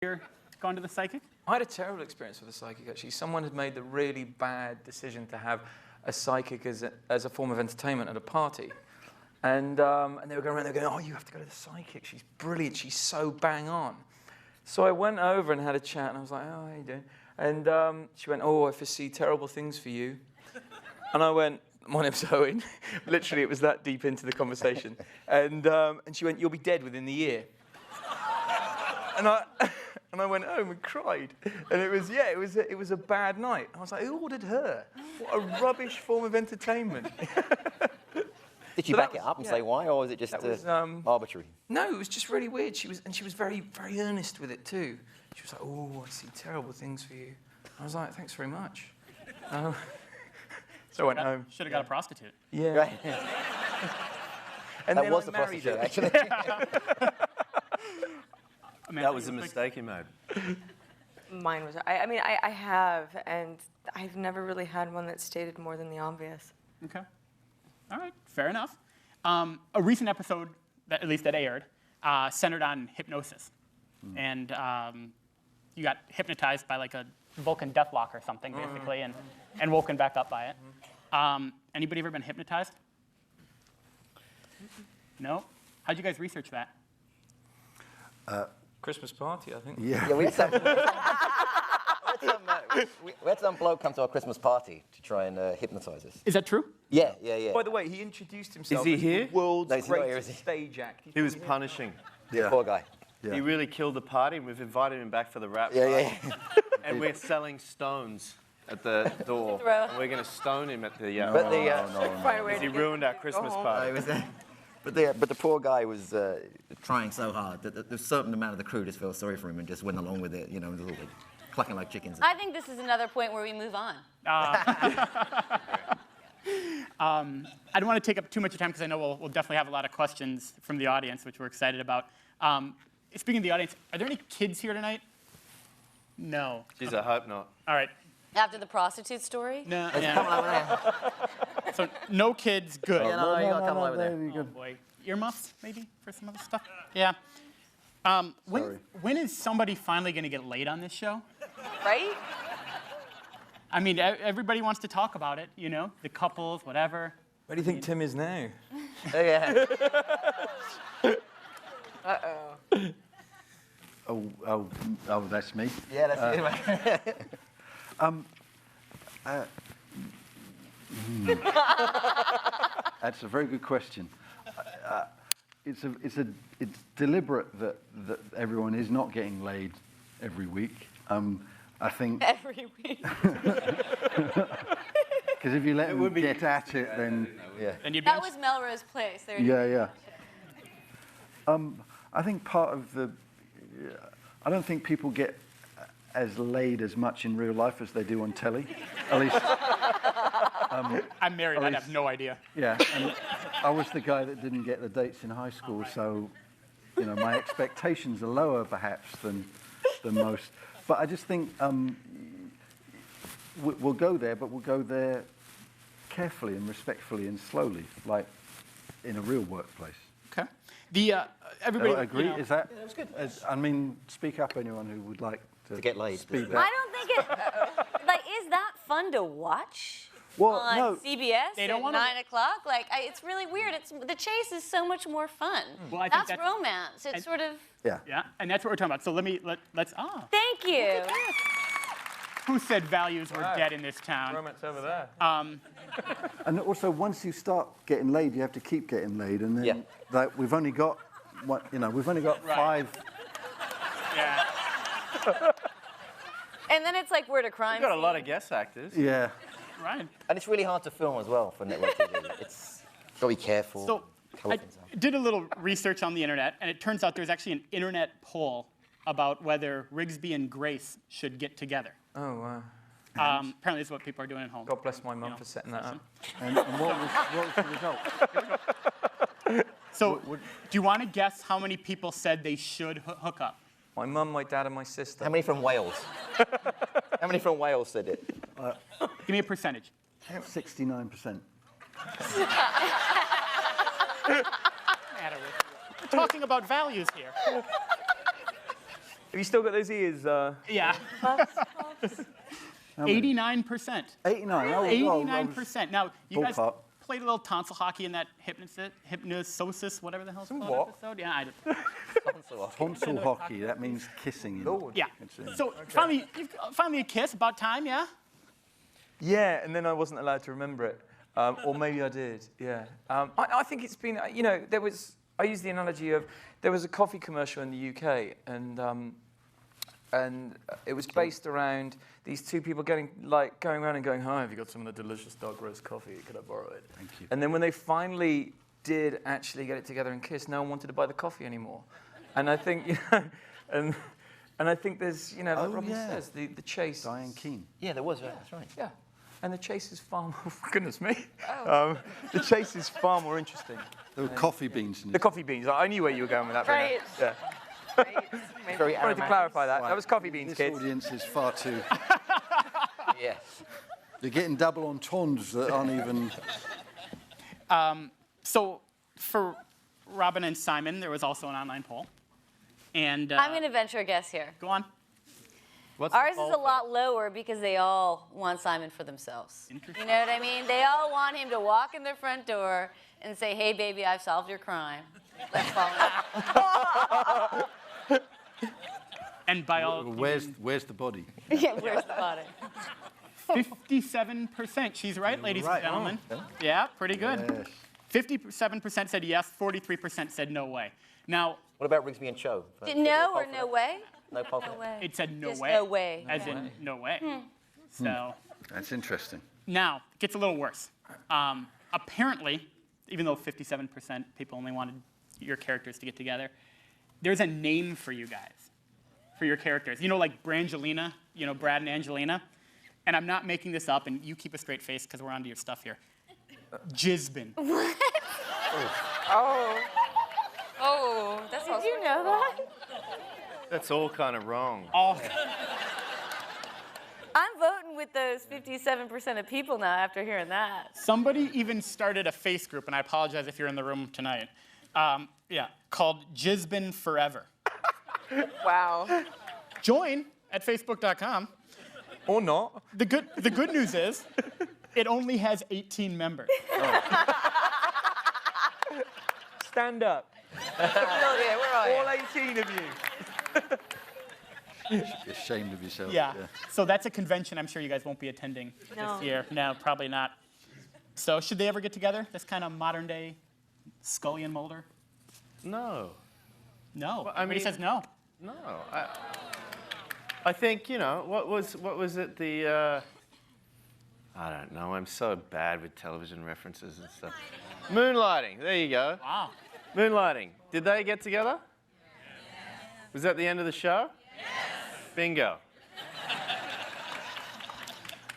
You're going to the psychic? I had a terrible experience with a psychic, actually. Someone had made the really bad decision to have a psychic as a form of entertainment at a party. And they were going around, they were going, oh, you have to go to the psychic. She's brilliant. She's so bang on. So I went over and had a chat, and I was like, oh, how you doing? And she went, oh, I foresee terrible things for you. And I went, my name's Owen. Literally, it was that deep into the conversation. And she went, you'll be dead within the year. And I went home and cried. And it was a bad night. I was like, who ordered her? What a rubbish form of entertainment. Did she back it up and say why, or was it just arbitrary? No, it was just really weird. She was very, very earnest with it too. She was like, oh, I see terrible things for you. I was like, thanks very much. So I went home. Should have got a prostitute. Yeah. Right. And that then was I the married prostitute, her. actually. That was a mistake he made. Mine was, I have, and I've never really had one that stated more than the obvious. Okay. All right, fair enough. A recent episode, at least that aired, centered on hypnosis. And you got hypnotized by like a Vulcan deathlock or something, basically, and woken back up by it. Anybody ever been hypnotized? No? How'd you guys research that? Christmas party, I think. Yeah, we had some bloke come to our Christmas party to try and hypnotise us. Is that true? Yeah. By the way, he introduced himself Is he as here? the world's No, he's not here, greatest is he? stage act. He was punishing. Yeah. Poor guy. Yeah. He really killed the party, and we've invited him back for the rap Yeah, party. yeah. And we're selling stones at the door. And we're going to stone him at the... But he ruined our Christmas party. But the poor guy was trying so hard that a certain amount of the crew just felt sorry for him and just went along with it, you know, like, clucking like chickens. I think this is another point where we move on. I don't want to take up too much of time because I know we'll definitely have a lot of questions from the audience, which we're excited about. Speaking of the audience, are there any kids here tonight? No. Jeez, I hope not. All right. After the prostitute story? No. Come on over there. So no kids, good. Yeah, no, you got to come over there. Oh boy, earmuffs maybe for some other stuff. Yeah. When is somebody finally going to get laid on this show? Right? I mean, everybody wants to talk about it. You know, the couples, whatever. Where do you think Tim is now? Yeah. Oh, that's me. Yeah, that's it. That's a very good question. It's deliberate that everyone is not getting laid every week. I think Every week. because if you let them get at it, then And you'd That was Melrose Place. There you yeah. I think part of the I don't think people get as laid as much in real life as they do on telly. At least I'm married. I'd have no idea. yeah. And I was the guy that didn't get the dates in high school, so you know my expectations are lower perhaps than most. But I just think we'll go there, but we'll go there carefully and respectfully and slowly, like in a real workplace. Okay. Everybody Agree? You know, Is that? Yeah, that was good. I mean, speak up, anyone who would like to get laid. Speak I don't think it. Like, is that fun to watch? Well, on no. CBS They don't at wanna- 9 o'clock? Like, it's really weird. The chase is so much more fun. Well, I think that's romance. It's sort of. Yeah. Yeah, and that's what we're talking about. So let's. Thank you. Who said values were dead in this town? Romance over there. And also, once you start getting laid, you have to keep getting laid, and then like we've only got Right. 5. Yeah. And then it's like we're to crime. We've got a scene. lot of guest actors. Yeah. Right. And it's really hard to film as well for network TV. It's got to be careful. So colour I things out. did a little research on the internet, and it turns out there's actually an internet poll about whether Rigsby and Grace should get together. Oh, wow. Apparently, this is what people are doing at home. God bless my mum for setting that up. And what was the result? So, do you want to guess how many people said they should hook up? My mum, my dad, and my sister. How many from Wales? How many from Wales said it? Give me a percentage. 69%. We're talking about values here. Have you still got those ears? Yeah. How many? 89%. 89. Oh, 89%. Now, you guys Ballpark. played a little tonsil hockey in that hypnosis, whatever the hell's called what? episode. Yeah, I did. Tonsil hockey. That means kissing. Yeah. So you've finally a kiss. About time, yeah. Yeah, and then I wasn't allowed to remember it. Or maybe I did, yeah. I think it's been, I use the analogy of, there was a coffee commercial in the UK, and it was based around these two people going around and going, "Hi, have you got some of the delicious dark roast coffee? Could I borrow it?" Thank you. And then when they finally did actually get it together and kiss, no one wanted to buy the coffee anymore. And I think, and I think there's, like Robin says, the chase. Diane Keane. Yeah, there was. That's right. Yeah. And the chase is far more, goodness me. The chase is far more interesting. There were coffee beans in The it. coffee beans. I knew where you were going with that. Right. Yeah. Very I wanted to clarify that. That was coffee beans, This kids. audience is far too... Yeah. You're getting double entendres that aren't even... So for Robin and Simon, there was also an online poll. And I'm going to venture a guess here. go on. What's Ours the is a poll lot lower because they all want Simon for themselves. Interesting. You know what I mean? They all want him to walk in their front door and say, "Hey, baby, I've solved your crime. Let's fall in love." And by all, Where's the body? Yeah, where's the body? 57%. She's right, ladies and gentlemen. Yeah, pretty good. Yes. 57% said yes, 43% said no way. Now, What about Rigsby and Cho? No or no way? No poll. No way. it said no Just way. no way. As in no way. So That's interesting. now, it gets a little worse. Apparently, even though 57% people only wanted your characters to get together, there's a name for you guys, for your characters. Like Brangelina, Brad and Angelina. And I'm not making this up, and you keep a straight face because we're onto your stuff here. Jizbin. Oh, that's Did you know that? That's all kind of wrong. All, I'm voting with those 57% of people now after hearing that. somebody even started a face group, and I apologize if you're in the room tonight, called Jizbin Forever. Wow. Join at facebook.com. Or not. The good news is, it only has 18 members. Stand up. Brilliant. Where are All you? 18 of you. You're ashamed of yourself. Yeah. So that's a convention I'm sure you guys won't be attending this year. No, probably not. So should they ever get together? This kind of modern day Scully and Mulder? No. No. Well, I Everybody mean- says no. No. I think, what was it, I don't know, I'm so bad with television references and stuff. Moonlighting, there you go. Wow. Moonlighting, did they get together? Was that the end of the show? Yes. Bingo.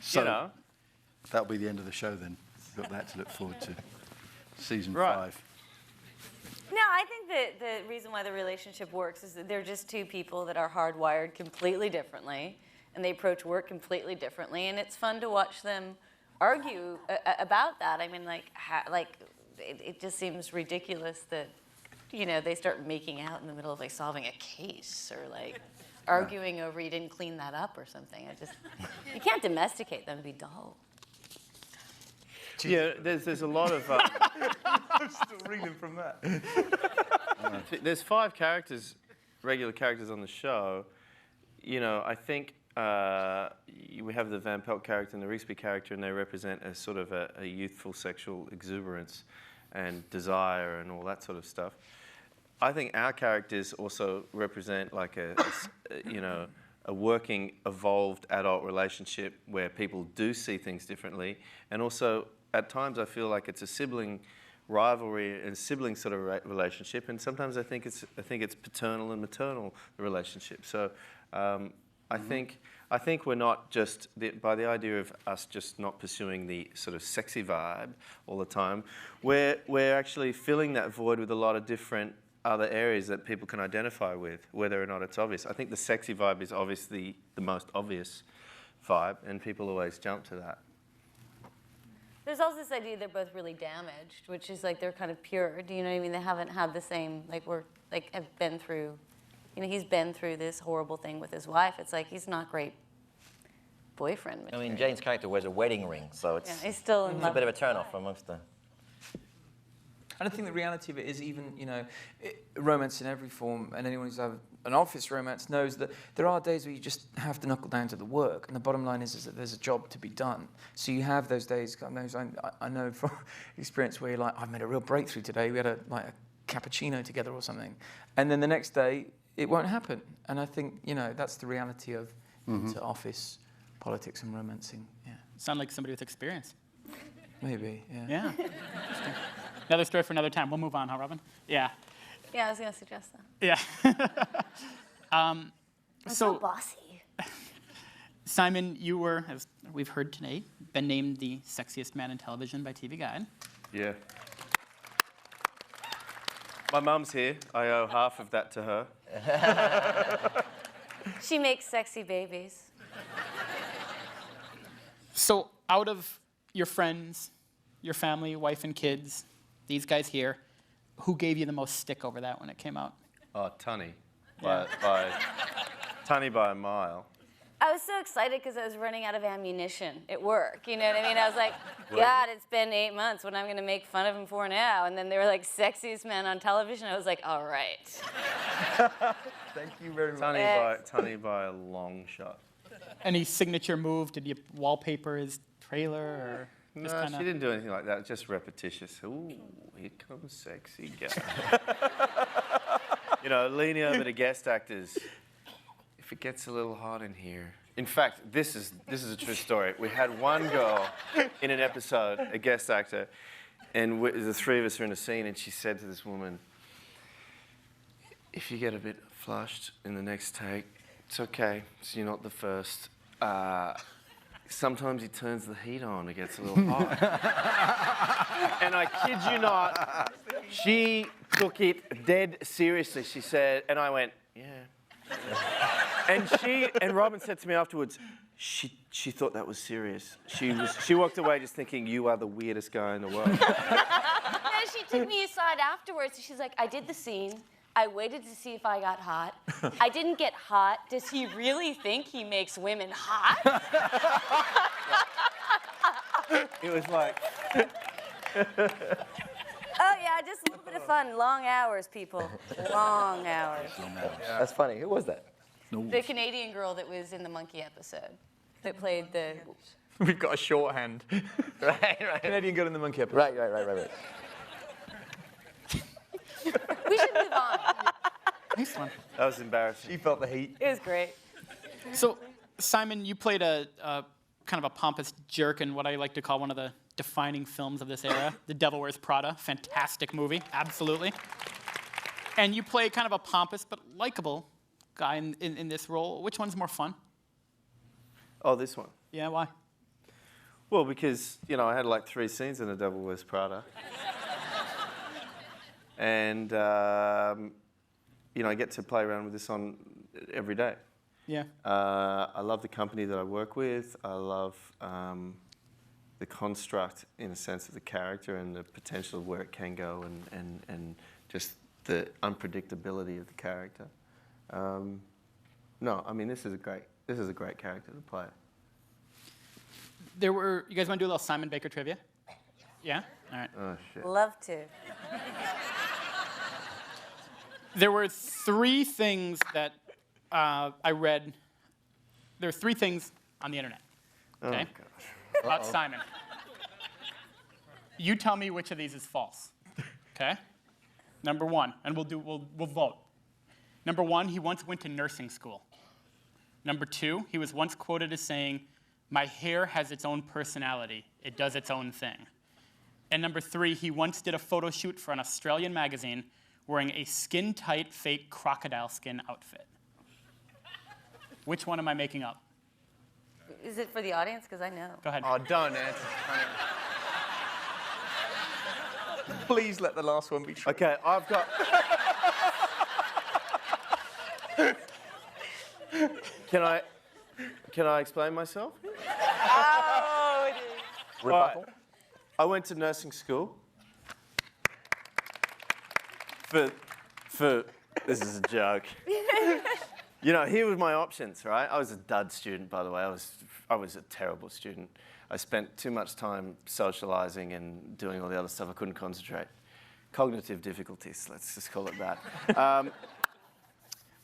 So that'll be the end of the show then. We've got that to look forward to. Season Right. 5. No, I think that the reason why the relationship works is that they're just two people that are hardwired completely differently, and they approach work completely differently, and it's fun to watch them argue about that. I mean, it just seems ridiculous that, they start making out in the middle of solving a case or arguing over you didn't clean that up or something. You can't domesticate them to be dull. Yeah, there's a lot of... I'm still reading from that. There's 5 characters, regular characters on the show. I think we have the Van Pelt character and the Rigsby character, and they represent a sort of a youthful sexual exuberance and desire and all that sort of stuff. I think our characters also represent a working, evolved adult relationship where people do see things differently, and also at times I feel like it's a sibling rivalry and sibling sort of relationship, and sometimes I think it's paternal and maternal relationship. So I think we're not just by the idea of us just not pursuing the sort of sexy vibe all the time. We're actually filling that void with a lot of different other areas that people can identify with, whether or not it's obvious. I think the sexy vibe is obviously the most obvious vibe, and people always jump to that. There's also this idea they're both really damaged, which is they're kind of pure. Do you know what I mean? They haven't had the same, have been through, You know, he's been through this horrible thing with his wife. It's like he's not great boyfriend I material. mean, Jane's character wears a wedding ring, so it's, Yeah, he's still in it's a love bit of a with his turn-off wife. for most of the... And I think the reality of it is even, you know, romance in every form, and anyone who's had an office romance knows that there are days where you just have to knuckle down to the work, and the bottom line is that there's a job to be done. So you have those days, I know from experience where you're like, I've made a real breakthrough today, we had a cappuccino together or something, and then the next day, it won't happen. And I think, you know, that's the reality of into office politics and romancing, yeah. Sound like somebody with experience. Maybe, yeah. Yeah. Interesting. Another story for another time. We'll move on, huh, Robin? Yeah. Yeah, I was going to suggest that. Yeah. I'm so bossy. Simon, you were, as we've heard today, been named the sexiest man in television by TV Guide. Yeah. My mum's here. I owe half of that to her. She makes sexy babies. So out of your friends, your family, wife and kids, these guys here, who gave you the most stick over that when it came out? Oh, Tunny. Tunny by a mile. I was so excited because I was running out of ammunition at work. You know what I mean? I was like, God, it's been 8 months. What am I going to make fun of him for now? And then they were like, sexiest man on television. I was like, all right. Thank you very much. Tunny by a long shot. Any signature move? Did you wallpaper his trailer? Or just No, kinda... she didn't do anything like that. Just repetitious. Ooh, here comes sexy guy. You know, leaning over to guest actors. If it gets a little hot in here. In fact, this is a true story. We had one girl in an episode, a guest actor, and the three of us are in a scene, and she said to this woman, if you get a bit flushed in the next take, it's okay. So you're not the first. Sometimes he turns the heat on, it gets a little hot. And I kid you not, she took it dead seriously. She said, and I went, yeah. And Robin said to me afterwards, she thought that was serious. She walked away just thinking, you are the weirdest guy in the world. No, she took me aside afterwards. And she's like, I did the scene. I waited to see if I got hot. I didn't get hot. Does he really think he makes women hot? It was like... Oh, yeah, just a little bit of fun. Long hours, people. Long hours. That's funny. Who was that? The Canadian girl that was in the monkey episode that played the... We've got a shorthand. Right. Canadian girl in the monkey episode. Right. We should move on. Nice one. That was embarrassing. She felt the heat. It was great. So, Simon, you played a kind of a pompous jerk in what I like to call one of the defining films of this era, The Devil Wears Prada. Fantastic movie, absolutely. And you play kind of a pompous but likable guy in this role. Which one's more fun? Oh, this one. Yeah, why? Well, because, you know, I had like 3 scenes in The Devil Wears Prada. And, you know, I get to play around with this on every day. Yeah. I love the company that I work with. I love the construct, in a sense, of the character and the potential of where it can go and just the unpredictability of the character. No, I mean, this is a great character to play. You guys want to do a little Simon Baker trivia? Yeah? All right. Oh, shit. Love to. There were 3 things that I read. There were 3 things on the internet. Okay? Oh, gosh. About Simon. You tell me which of these is false. Okay? Number 1, and we'll vote. Number 1, he once went to nursing school. Number 2, he was once quoted as saying, "My hair has its own personality. It does its own thing." And number 3, he once did a photo shoot for an Australian magazine wearing a skin-tight fake crocodile skin outfit. Which one am I making up? Is it for the audience? Because I know. Go ahead. Oh, don't answer. Please let the last one be true. Okay, I've got... Can I explain myself? Oh, it is. Rebuttal? I went to nursing school for This is a joke. You know, here were my options, right? I was a dud student, by the way. I was a terrible student. I spent too much time socializing and doing all the other stuff. I couldn't concentrate. Cognitive difficulties, let's just call it that.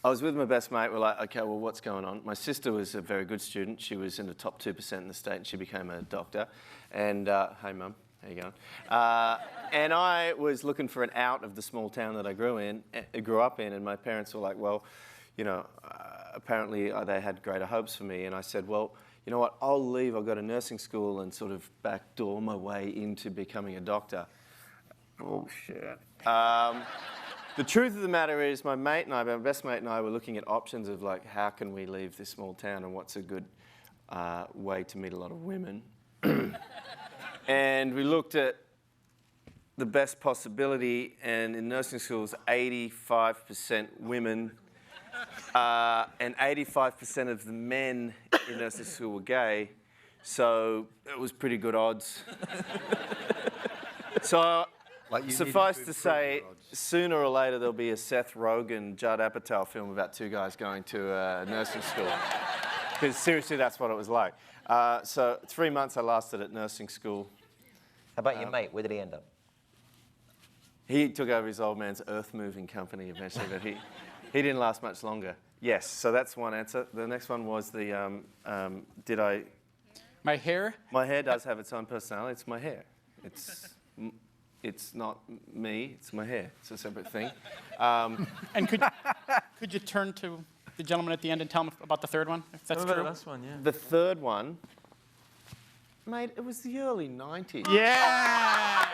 I was with my best mate. We're like, okay, well, what's going on? My sister was a very good student. She was in the top 2% in the state, and she became a doctor. And, hey, Mum, how you going? And I was looking for an out of the small town that I grew up in, and my parents were like, well, you know, apparently they had greater hopes for me. And I said, well, you know what, I'll leave. I'll go to nursing school and sort of backdoor my way into becoming a doctor. Oh, shit. The truth of the matter is my best mate and I were looking at options of like, how can we leave this small town and what's a good way to meet a lot of women. And we looked at the best possibility, and in nursing schools, 85% women and 85% of the men in nursing school were gay, so it was pretty good odds. So suffice to say, sooner or later there'll be a Seth Rogen, Judd Apatow film about two guys going to a nursing school. Because seriously, that's what it was like. So 3 months I lasted at nursing school. How about your mate? Where did he end up? He took over his old man's earth-moving company eventually, but he didn't last much longer. Yes, so that's one answer. The next one was the, My hair? My hair does have its own personality. It's my hair. It's not me, it's my hair. It's a separate thing. And could you turn to the gentleman at the end and tell him about the third one, if that's true? The last one, yeah. The third one, mate, it was the early 90s. Yeah!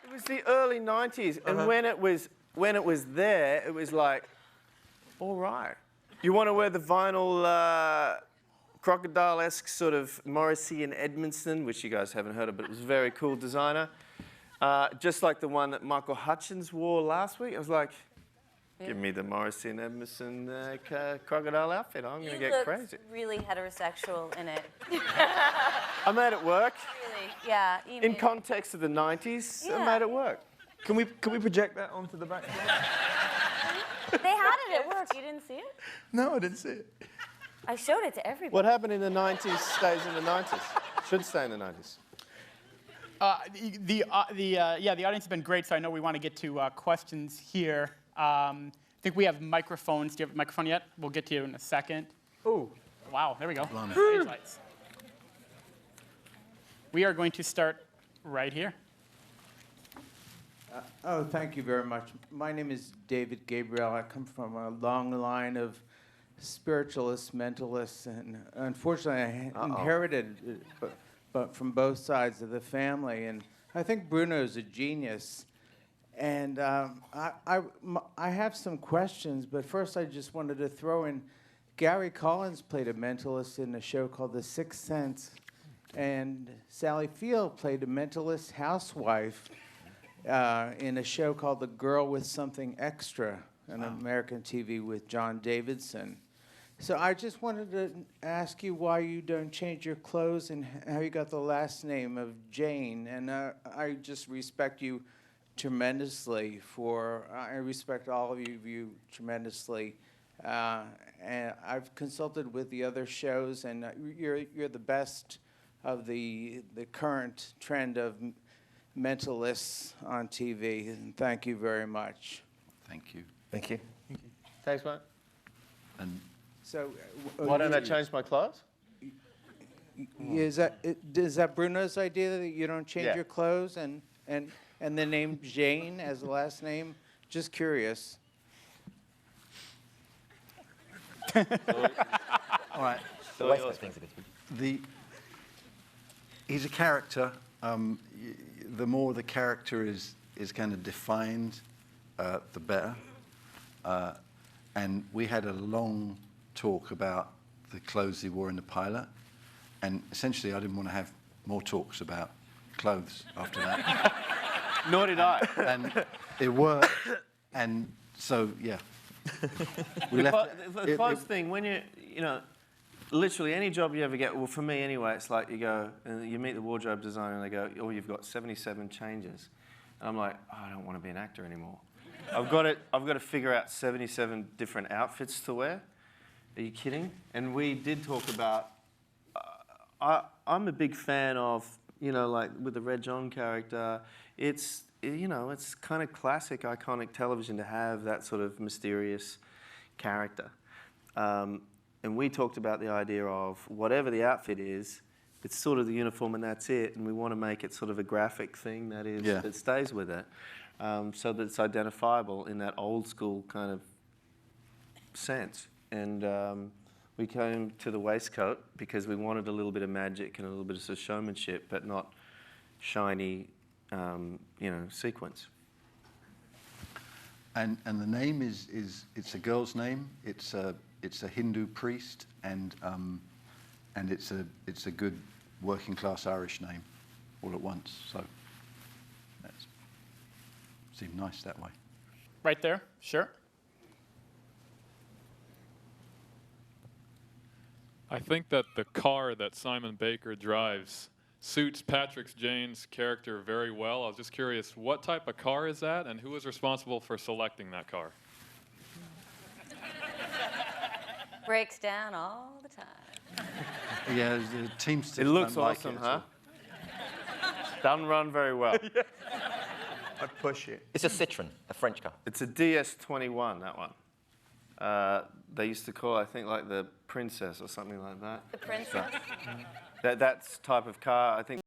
It was the early 90s, and when it was there, it was like, all right. You want to wear the vinyl crocodile-esque sort of Morrissey and Edmondson, which you guys haven't heard of, but it was a very cool designer. Just like the one that Michael Hutchins wore last week. I was like, give me the Morrissey and Edmondson crocodile outfit. I'm going to get crazy. Really heterosexual in it. I made it work. Really, yeah. In context of the 90s, I made it work. Can we project that onto the back? They had it at work. You didn't see it? No, I didn't see it. I showed it to everybody. What happened in the 90s stays in the 90s. Should stay in the 90s. The audience has been great, so I know we want to get to questions here. I think we have microphones. Do you have a microphone yet? We'll get to you in a second. Oh. Wow, there we go. Stage lights. We are going to start right here. Thank you very much. My name is David Gabriel. I come from a long line of spiritualists, mentalists, and unfortunately I inherited it, but from both sides of the family. And I think Bruno's a genius. And I have some questions, but first I just wanted to throw in, Gary Collins played a mentalist in a show called The Sixth Sense, and Sally Field played a mentalist housewife in a show called The Girl with Something Extra on American TV with John Davidson. So I just wanted to ask you why you don't change your clothes and how you got the last name of Jane. And I just respect you tremendously I respect all of you tremendously. And I've consulted with the other shows, and you're the best of the current trend of mentalists on TV. And thank you very much. Thank you. Thank you. Thanks, mate. And So, Why don't I change my clothes? is that Bruno's idea that you don't change Yeah. your clothes and the name Jane as the last name? Just curious. all right. The West thing's a bit. He's a character. The more the character is kind of defined, the better. And we had a long talk about the clothes he wore in the pilot, and essentially I didn't want to have more talks about clothes after that. Nor did I. And it worked, and so yeah. We left The clothes thing, when literally any job you ever get, well, for me anyway, it's like you go and you meet the wardrobe designer and they go, oh, you've got 77 changes. And I'm like, oh, I don't want to be an actor anymore. I've got to figure out 77 different outfits to wear. Are you kidding? And we did talk about, I'm a big fan of, you know, like with the Red John character, it's kind of classic, iconic television to have that sort of mysterious character. And we talked about the idea of whatever the outfit is, it's sort of the uniform and that's it, and we want to make it sort of a graphic thing that stays with it, so that it's identifiable in that old school kind of sense. And we came to the waistcoat because we wanted a little bit of magic and a little bit of showmanship, but not shiny, sequence. And the name it's a girl's name. It's a Hindu priest, and it's a good working class Irish name, all at once. So that seemed nice that way. Right there, sure. I think that the car that Simon Baker drives suits Patrick Jane's character very well. I was just curious, what type of car is that, and who was responsible for selecting that car? Breaks down all the time. Yeah, the Teamsters. It looks don't like awesome, it at huh? all. Doesn't run very well. I'd push it. It's a Citroen, a French car. It's a DS21, that one. They used to call, I think, like the Princess or something like that. The princess. That's type of car, I think.